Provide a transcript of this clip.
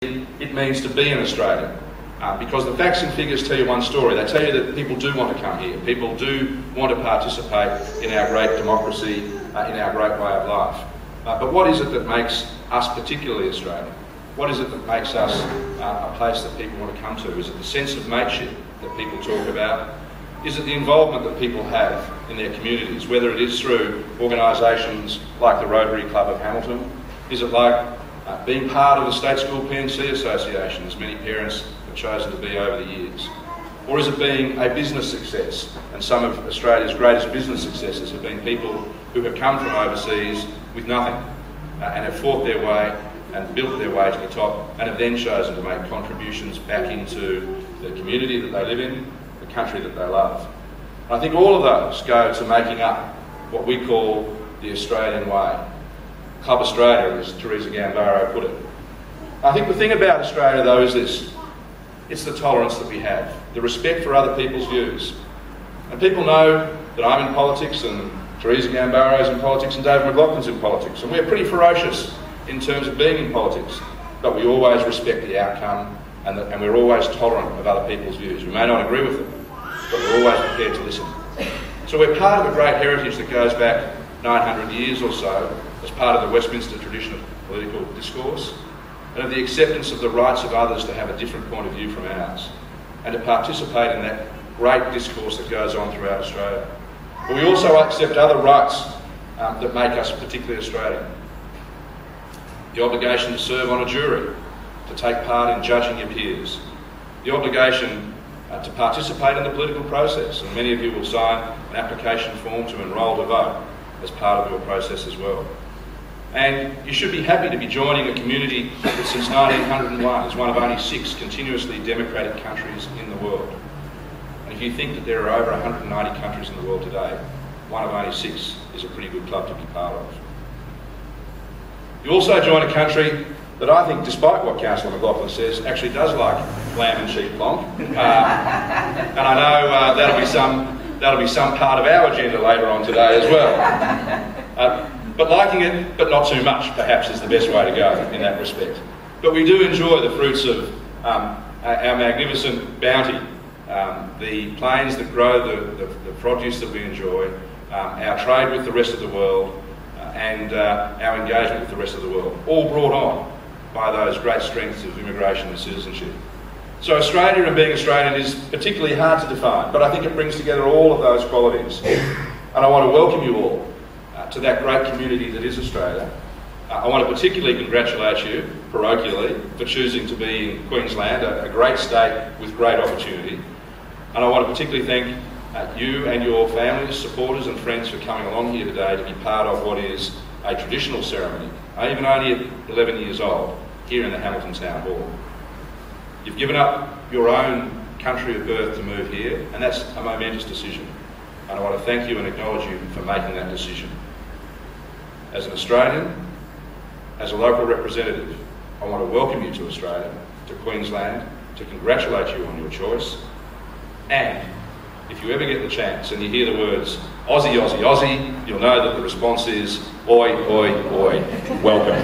it means to be an Australian. Because the facts and figures tell you one story. They tell you that people do want to come here. People do want to participate in our great democracy, in our great way of life. But what is it that makes us particularly Australian? What is it that makes us a place that people want to come to? Is it the sense of mateship that people talk about? Is it the involvement that people have in their communities, whether it is through organisations like the Rotary Club of Hamilton? Is it like being part of the State School P&C Association, as many parents have chosen to be over the years? Or is it being a business success? And some of Australia's greatest business successes have been people who have come from overseas with nothing and have fought their way and built their way to the top and have then chosen to make contributions back into the community that they live in, the country that they love. And I think all of those go to making up what we call the Australian way. Club Australia, as Theresa Gambaro put it. I think the thing about Australia, though, is this. It's the tolerance that we have, the respect for other people's views. And people know that I'm in politics and Theresa Gambaro's in politics and David McLaughlin's in politics. And we're pretty ferocious in terms of being in politics. But we always respect the outcome and we're always tolerant of other people's views. We may not agree with them, but we're always prepared to listen. So we're part of a great heritage that goes back 900 years or so as part of the Westminster tradition of political discourse, and of the acceptance of the rights of others to have a different point of view from ours, and to participate in that great discourse that goes on throughout Australia. But we also accept other rights that make us particularly Australian. The obligation to serve on a jury, to take part in judging your peers, the obligation to participate in the political process, and many of you will sign an application form to enrol to vote as part of your process as well. And you should be happy to be joining a community that since 1901 is one of only 6 continuously democratic countries in the world. And if you think that there are over 190 countries in the world today, one of only 6 is a pretty good club to be part of. You also join a country that I think, despite what Councillor McLaughlin says, actually does like lamb and sheep plonk. And I know that'll be some part of our agenda later on today as well. But liking it, but not too much, perhaps, is the best way to go in that respect. But we do enjoy the fruits of our magnificent bounty, the plains that grow the produce that we enjoy, our trade with the rest of the world, and our engagement with the rest of the world, all brought on by those great strengths of immigration and citizenship. So Australia and being Australian is particularly hard to define, but I think it brings together all of those qualities. And I want to welcome you all to that great community that is Australia. I want to particularly congratulate you, parochially, for choosing to be in Queensland, a great state with great opportunity. And I want to particularly thank you and your families, supporters and friends for coming along here today to be part of what is a traditional ceremony, even only at 11 years old, here in the Hamilton Town Hall. You've given up your own country of birth to move here, and that's a momentous decision. And I want to thank you and acknowledge you for making that decision. As an Australian, as a local representative, I want to welcome you to Australia, to Queensland, to congratulate you on your choice. And if you ever get the chance and you hear the words Aussie, Aussie, Aussie, you'll know that the response is oi, oi, oi, welcome.